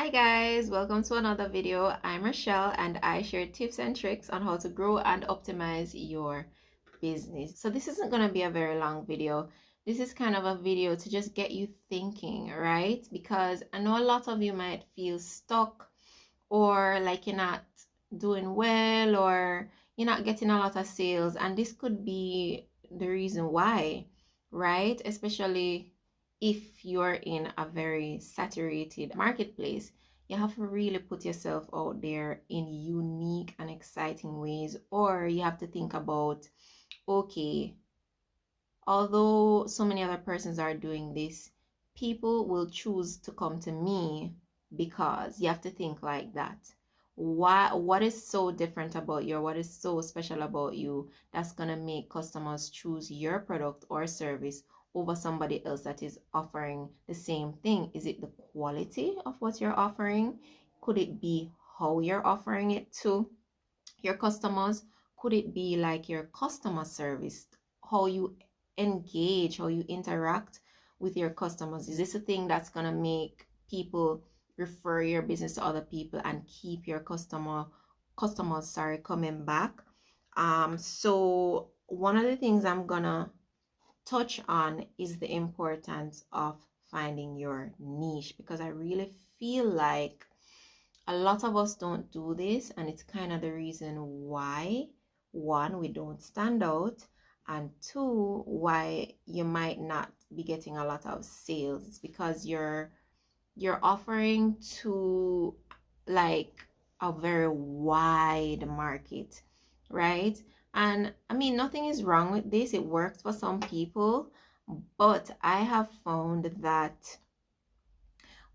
Hi guys, welcome to another video. I'm Rochelle and I share tips and tricks on how to grow and optimize your business. So this isn't going to be a very long video. This is kind of a video to just get you thinking, right? Because I know a lot of you might feel stuck or like you're not doing well or you're not getting a lot of sales, and this could be the reason why, right? Especially if you're in a very saturated marketplace. You have to really put yourself out there in unique and exciting ways, or you have to think about, okay, although so many other persons are doing this, people will choose to come to me because you have to think like that. What is so different about you, or what is so special about you that's gonna make customers choose your product or service over somebody else that is offering the same thing? Is it the quality of what you're offering? Could it be how you're offering it to your customers? Could it be like your customer service, how you engage, how you interact with your customers? Is this a thing that's gonna make people refer your business to other people and keep your customers, sorry, coming back? So one of the things I'm gonna touch on is the importance of finding your niche, because I really feel like a lot of us don't do this, and it's kind of the reason why, one, we don't stand out, and two, why you might not be getting a lot of sales. It's because you're offering to like a very wide market, right? And I mean, nothing is wrong with this. It works for some people, but I have found that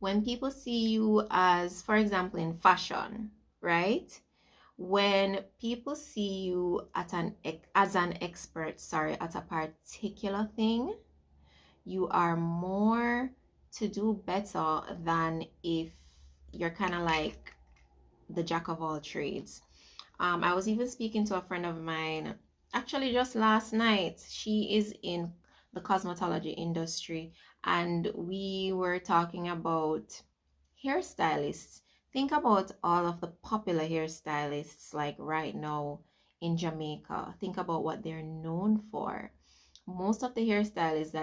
when people see you as, for example, in fashion, right? When people see you as an expert, sorry, at a particular thing, you are more to do better than if you're kind of like the jack of all trades. I was even speaking to a friend of mine actually just last night. She is in the cosmetology industry, and we were talking about hairstylists. Think about all of the popular hairstylists like right now in Jamaica. Think about what they're known for. Most of the hairstylists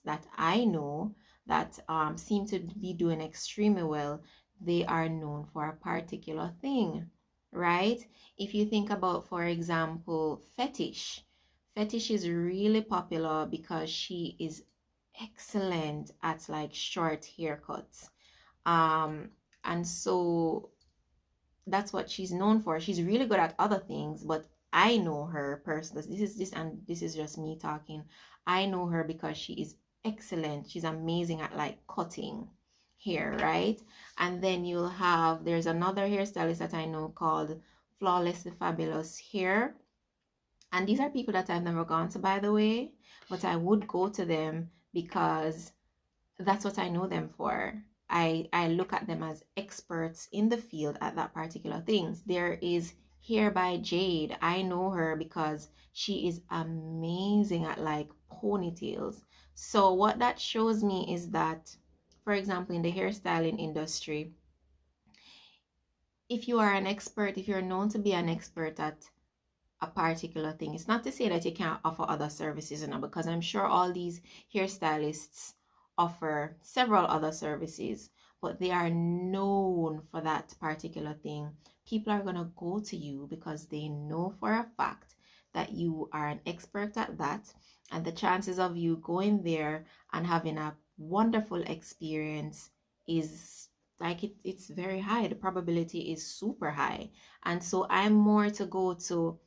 that I know that seem to be doing extremely well, they are known for a particular thing, right? If you think about, for example, Fetish is really popular because she is excellent at like short haircuts. Um, and so that's what she's known for. She's really good at other things, but I know her personally. This is just me talking. I know her because she is excellent. She's amazing at like cutting hair, right? And then there's another hairstylist that I know called Flawlessly Fabulous Hair. And these are people that I've never gone to, by the way, but I would go to them because that's what I know them for. I look at them as experts in the field at that particular things. There is Hair by Jade. I know her because she is amazing at like ponytails. So what that shows me is that, for example, in the hairstyling industry, if you are an expert, if you're known to be an expert at a particular thing, it's not to say that you can't offer other services, because I'm sure all these hairstylists offer several other services, but they are known for that particular thing. People are going to go to you because they know for a fact that you are an expert at that, and the chances of you going there and having a wonderful experience is like it's very high. The probability is super high. And so I'm more to go to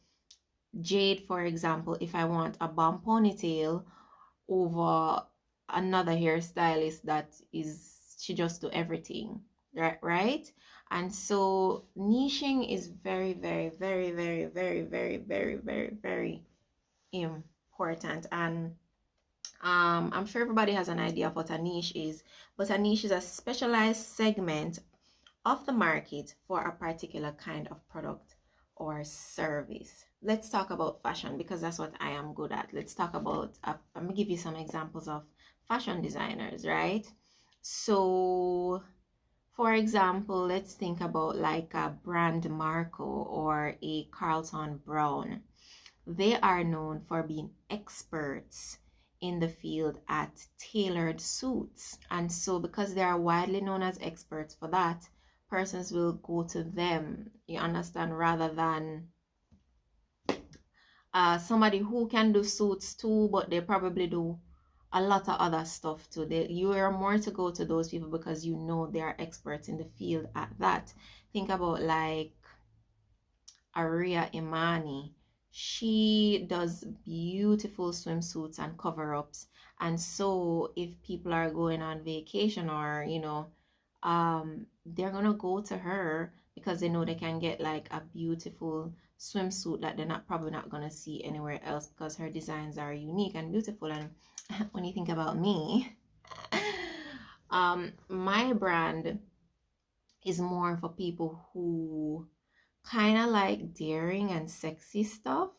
Jade, for example, if I want a bomb ponytail, over another hairstylist that is, she just do everything, right? And so niching is very, very, very, very, very, very, very, very, very important. And I'm sure everybody has an idea of what a niche is, but a niche is a specialized segment of the market for a particular kind of product or service. Let's talk about fashion because that's what I am good at. Let's talk about, I'm gonna give you some examples of fashion designers, right? So For example, let's think about like a Brand Marco or a Carlton Brown. They are known for being experts in the field at tailored suits. And so, because they are widely known as experts for that, persons will go to them, you understand, rather than somebody who can do suits too, but they probably do a lot of other stuff too. You are more to go to those people because you know they are experts in the field at that. Think about like Aria Imani. She does beautiful swimsuits and cover-ups. And so if people are going on vacation or, they're gonna go to her because they know they can get like a beautiful swimsuit that they're not probably not gonna see anywhere else because her designs are unique and beautiful. And when you think about me, my brand is more for people who kind of like daring and sexy stuff,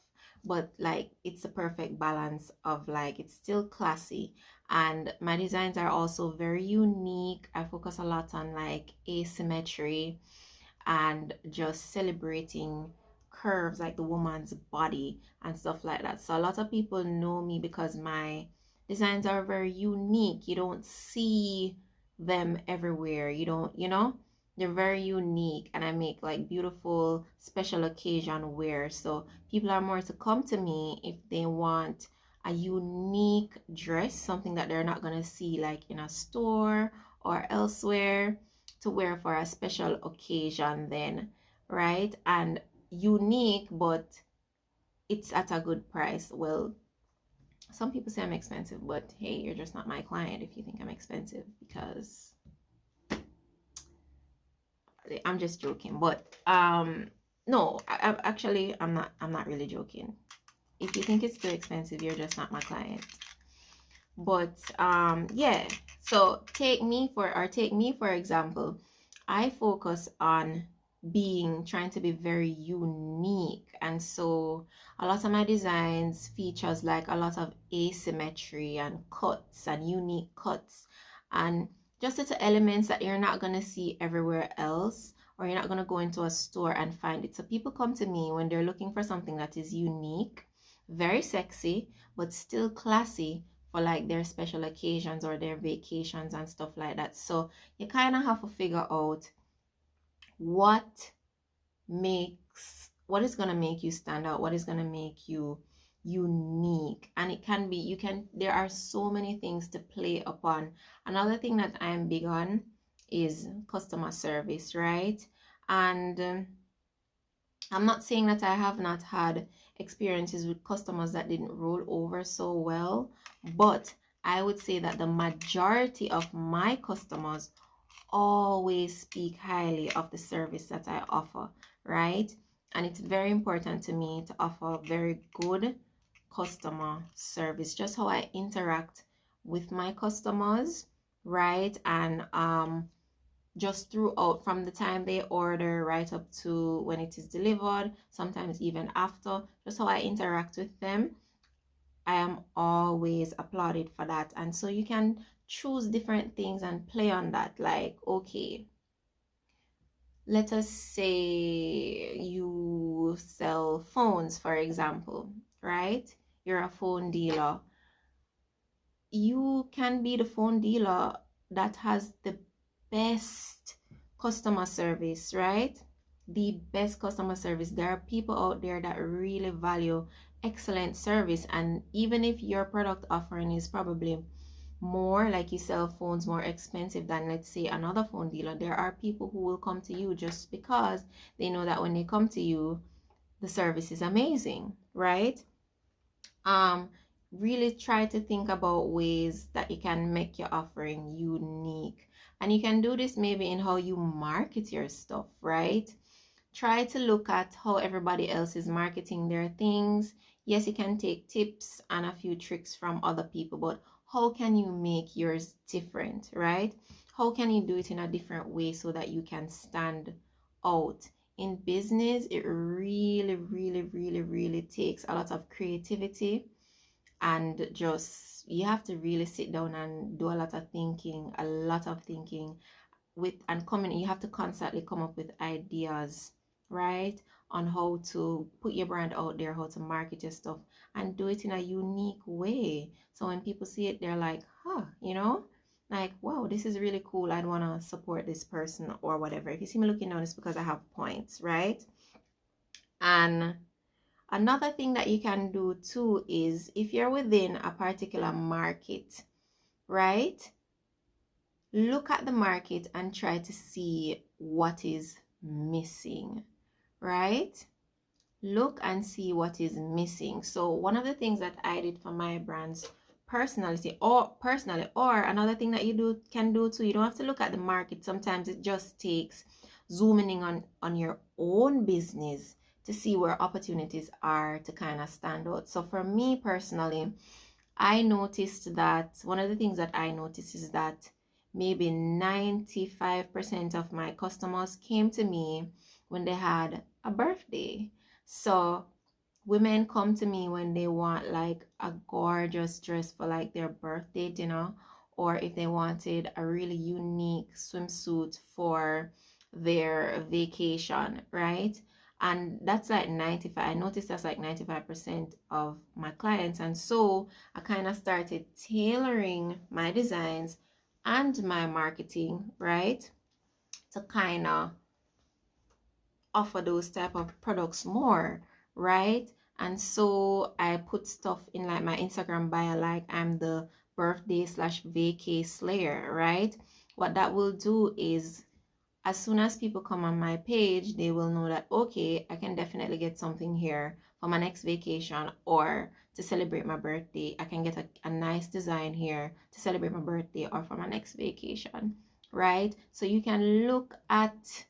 but like it's a perfect balance of like it's still classy. And my designs are also very unique. I focus a lot on like asymmetry and just celebrating curves like the woman's body and stuff like that. So a lot of people know me because my designs are very unique. You don't see them everywhere. You don't, they're very unique, and I make like beautiful special occasion wear. So people are more to come to me if they want a unique dress, something that they're not going to see like in a store or elsewhere, to wear for a special occasion then, right? And unique, but it's at a good price. Well, some people say I'm expensive, but hey, you're just not my client if you think I'm expensive, because I'm just joking. But no, I'm not really joking. If you think it's too expensive, you're just not my client. But yeah, so take me for example. I focus on trying to be very unique, and so a lot of my designs features like a lot of asymmetry and cuts and unique cuts, and just little elements that you're not going to see everywhere else, or you're not going to go into a store and find it. So people come to me when they're looking for something that is unique, very sexy, but still classy, for like their special occasions or their vacations and stuff like that. So you kind of have to figure out what is going to make you stand out, what is going to make you unique. And it can be, there are so many things to play upon. Another thing that I am big on is customer service, right? And I'm not saying that I have not had experiences with customers that didn't roll over so well, but I would say that the majority of my customers always speak highly of the service that I offer, right? And it's very important to me to offer very good customer service, just how I interact with my customers, right? And just throughout, from the time they order right up to when it is delivered, sometimes even after, just how I interact with them, I am always applauded for that. And so you can choose different things and play on that. Like, okay, let us say you sell phones, for example, right? You're a phone dealer. You can be the phone dealer that has the best customer service, right? The best customer service. There are people out there that really value excellent service, and even if your product offering is probably more, like you sell phones more expensive than, let's say, another phone dealer, there are people who will come to you just because they know that when they come to you, the service is amazing, right? Really try to think about ways that you can make your offering unique. And you can do this maybe in how you market your stuff, right? Try to look at how everybody else is marketing their things. Yes, you can take tips and a few tricks from other people, but how can you make yours different, right? How can you do it in a different way so that you can stand out? In business, it really, really, really, really takes a lot of creativity, and just you have to really sit down and do a lot of thinking, with and coming, you have to constantly come up with ideas, right, on how to put your brand out there, how to market your stuff, and do it in a unique way. So when people see it, they're like, huh, you know, like, wow, this is really cool. I'd want to support this person or whatever. If you see me looking down, it's because I have points, right? And another thing that you can do too is if you're within a particular market, right? Look at the market and try to see what is missing, right? Look and see what is missing. So one of the things that I did for my brand's personality or another thing that you can do too, you don't have to look at the market. Sometimes it just takes zooming in on your own business to see where opportunities are to kind of stand out. So for me personally, I noticed that one of the things that I noticed is that maybe 95% of my customers came to me when they had a birthday. So women come to me when they want like a gorgeous dress for like their birthday dinner, or if they wanted a really unique swimsuit for their vacation, right? And that's like 95. I noticed that's like 95% of my clients. And so I kind of started tailoring my designs and my marketing, right, to kind of offer those type of products more, right? And so I put stuff in like my Instagram bio, like I'm the birthday slash vacay slayer, right? What that will do is as soon as people come on my page, they will know that, okay, I can definitely get something here for my next vacation or to celebrate my birthday. I can get a nice design here to celebrate my birthday or for my next vacation, right? So you can look at,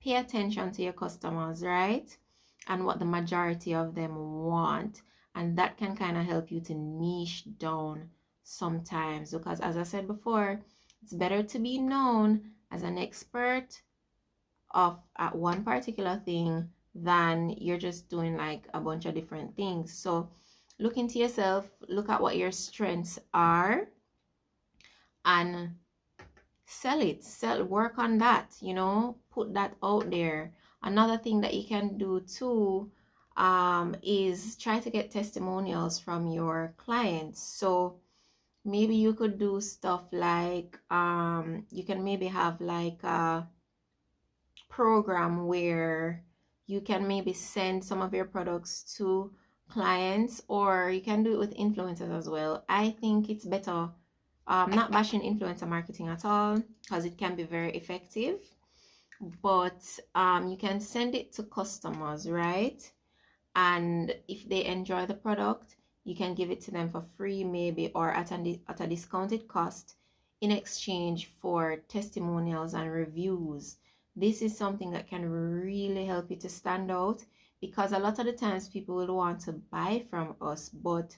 pay attention to your customers, right? And what the majority of them want. And that can kind of help you to niche down sometimes. Because as I said before, it's better to be known as an expert of at one particular thing than you're just doing like a bunch of different things. So look into yourself, look at what your strengths are, and work on that, you know, put that out there. Another thing that you can do too is try to get testimonials from your clients. So maybe you could do stuff like you can maybe have like a program where you can maybe send some of your products to clients, or you can do it with influencers as well. I think it's better, not bashing influencer marketing at all, because it can be very effective, but you can send it to customers, right? And if they enjoy the product, you can give it to them for free maybe, or at a discounted cost, in exchange for testimonials and reviews. This is something that can really help you to stand out, because a lot of the times people will want to buy from us, but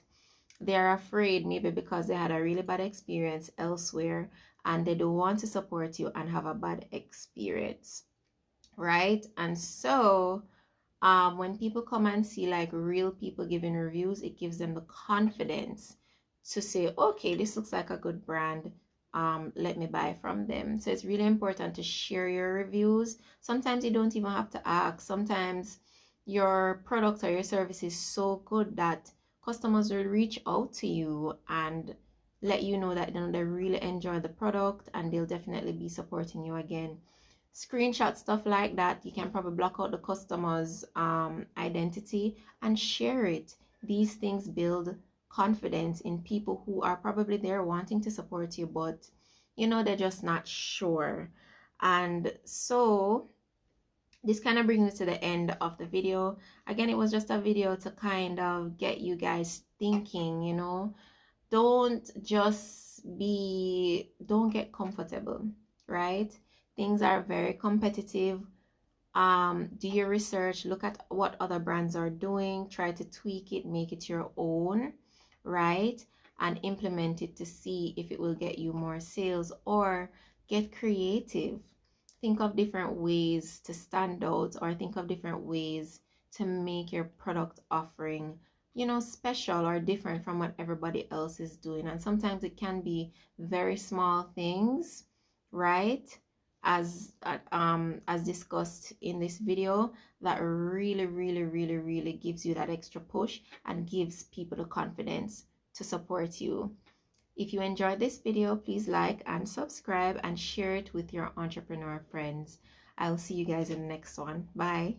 they're afraid, maybe because they had a really bad experience elsewhere and they don't want to support you and have a bad experience, right? And so when people come and see like real people giving reviews, it gives them the confidence to say, okay, this looks like a good brand, let me buy from them. So it's really important to share your reviews. Sometimes you don't even have to ask. Sometimes your product or your service is so good that customers will reach out to you and let you know that, you know, they really enjoy the product and they'll definitely be supporting you again. Screenshot stuff like that. You can probably block out the customer's identity and share it. These things build confidence in people who are probably there wanting to support you, but you know, they're just not sure. And so this kind of brings me to the end of the video. Again, it was just a video to kind of get you guys thinking, you know, don't get comfortable, right? Things are very competitive. Do your research, look at what other brands are doing, try to tweak it, make it your own, right? And implement it to see if it will get you more sales, or get creative. Think of different ways to stand out, or think of different ways to make your product offering, you know, special or different from what everybody else is doing. And sometimes it can be very small things, right? as discussed in this video, that really gives you that extra push and gives people the confidence to support you. If you enjoyed this video, please like and subscribe and share it with your entrepreneur friends. I'll see you guys in the next one. Bye.